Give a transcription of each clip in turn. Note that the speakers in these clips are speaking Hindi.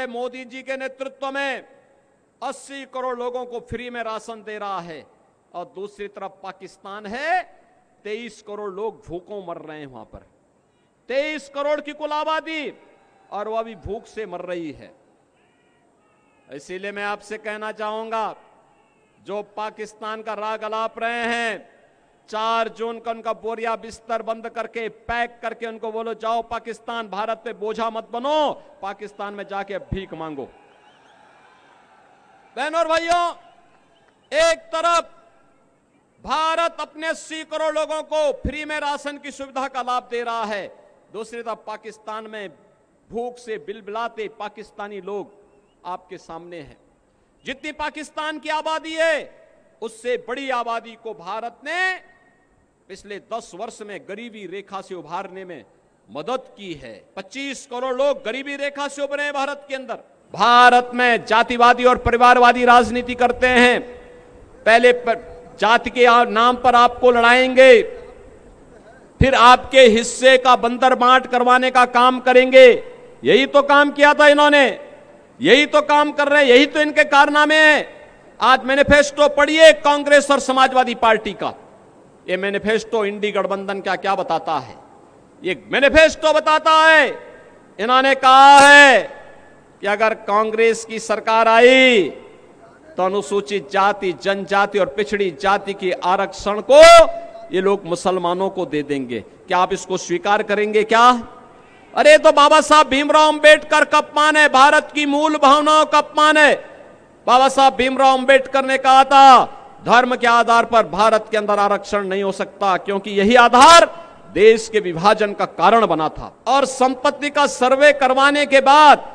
है मोदी जी के नेतृत्व में 80 करोड़ लोगों को फ्री में राशन दे रहा है, और दूसरी तरफ पाकिस्तान है 23 करोड़ लोग भूखों मर रहे हैं वहां पर। 23 करोड़ की कुल आबादी, और वह भी भूख से मर रही है। इसीलिए मैं आपसे कहना चाहूंगा, जो पाकिस्तान का राग अलाप रहे हैं, 4 जून का उनका बोरिया बिस्तर बंद करके पैक करके उनको बोलो जाओ पाकिस्तान, भारत पे बोझा मत बनो, पाकिस्तान में जाके भीख मांगो। बहनों और भाइयों, एक तरफ भारत अपने 80 करोड़ लोगों को फ्री में राशन की सुविधा का लाभ दे रहा है, दूसरी तरफ पाकिस्तान में भूख से बिलबिलाते पाकिस्तानी लोग आपके सामने हैं। जितनी पाकिस्तान की आबादी है, उससे बड़ी आबादी को भारत ने पिछले 10 वर्ष में गरीबी रेखा से उभारने में मदद की है। 25 करोड़ लोग गरीबी रेखा से उभरे हैं भारत के अंदर। भारत में जातिवादी और परिवारवादी राजनीति करते हैं। पहले जाति के नाम पर आपको लड़ाएंगे, फिर आपके हिस्से का बंदर बांट करवाने का काम करेंगे। यही तो काम किया था इन्होंने, यही तो काम कर रहे हैं, यही तो इनके कारनामे हैं। आज मैनिफेस्टो पढ़िए कांग्रेस और समाजवादी पार्टी का। ये मैनिफेस्टो इंडी गठबंधन क्या क्या बताता है। ये मैनिफेस्टो बताता है, इन्होंने कहा है कि अगर कांग्रेस की सरकार आई तो अनुसूचित जाति, जनजाति और पिछड़ी जाति के आरक्षण को ये लोग मुसलमानों को दे देंगे। क्या आप इसको स्वीकार करेंगे क्या? अरे तो बाबा साहब भीमराव अंबेडकर का अपमान है, भारत की मूल भावनाओं का अपमान है। बाबा साहब भीमराव अंबेडकर ने कहा था धर्म के आधार पर भारत के अंदर आरक्षण नहीं हो सकता, क्योंकि यही आधार देश के विभाजन का कारण बना था। और संपत्ति का सर्वे करवाने के बाद,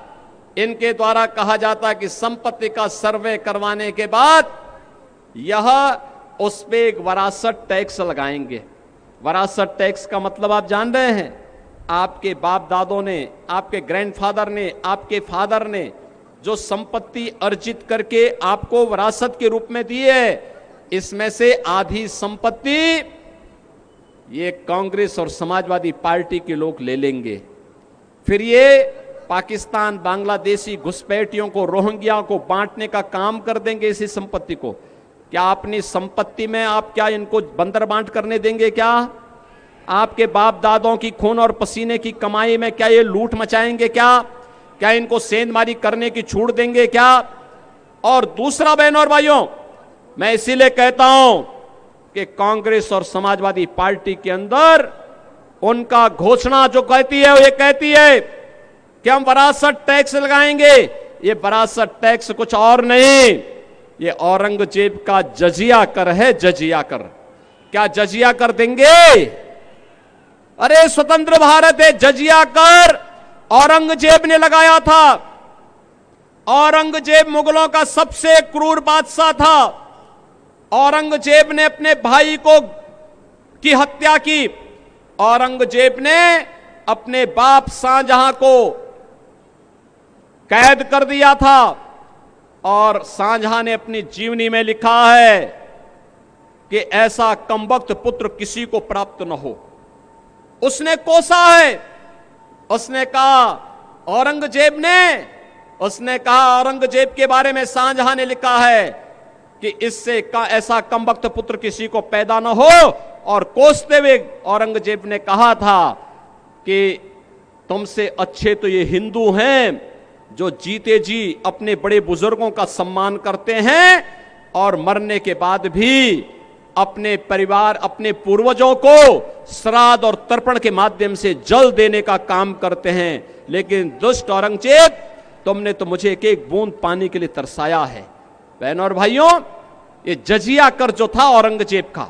इनके द्वारा कहा जाता है कि संपत्ति का सर्वे करवाने के बाद यह उस पे एक वरासत टैक्स लगाएंगे। वरासत टैक्स का मतलब आप जान रहे हैं? आपके बाप दादों ने, आपके ग्रैंडफादर ने, आपके फादर ने जो संपत्ति अर्जित करके आपको विरासत के रूप में दी है, इसमें से आधी संपत्ति ये कांग्रेस और समाजवादी पार्टी के लोग ले लेंगे। फिर ये पाकिस्तान, बांग्लादेशी घुसपैठियों को, रोहिंग्या को बांटने का काम कर देंगे इसी संपत्ति को। क्या अपनी संपत्ति में आप क्या इनको बंदर बांट करने देंगे क्या? आपके बाप दादों की खून और पसीने की कमाई में क्या ये लूट मचाएंगे क्या? क्या इनको सेंधमारी करने की छूट देंगे क्या? और दूसरा बहनों और भाइयों, मैं इसीलिए कहता हूं कि कांग्रेस और समाजवादी पार्टी के अंदर उनका घोषणा जो कहती है, वो ये कहती है कि हम वरासत टैक्स लगाएंगे। ये वरासत टैक्स कुछ और नहीं, ये औरंगजेब का जजिया कर है, जजिया कर। क्या जजिया कर देंगे? अरे स्वतंत्र भारत है, जजिया कर औरंगजेब ने लगाया था। औरंगजेब मुगलों का सबसे क्रूर बादशाह था। औरंगजेब ने अपने भाई को की हत्या की। औरंगजेब ने अपने बाप शाहजहां को कैद कर दिया था, और शाहजहां ने अपनी जीवनी में लिखा है कि ऐसा कमबख्त पुत्र किसी को प्राप्त न हो। उसने कोसा है, उसने कहा औरंगजेब ने, उसने कहा औरंगजेब के बारे में शाहजहां ने लिखा है कि इससे ऐसा कमबख्त पुत्र किसी को पैदा न हो। और कोसते हुए औरंगजेब ने कहा था कि तुमसे अच्छे तो ये हिंदू हैं जो जीते जी अपने बड़े बुजुर्गों का सम्मान करते हैं और मरने के बाद भी अपने परिवार, अपने पूर्वजों को श्राद्ध और तर्पण के माध्यम से जल देने का काम करते हैं। लेकिन दुष्ट औरंगजेब, तुमने तो मुझे एक एक बूंद पानी के लिए तरसाया है। बहनों और भाइयों, ये जजिया कर जो था औरंगजेब का,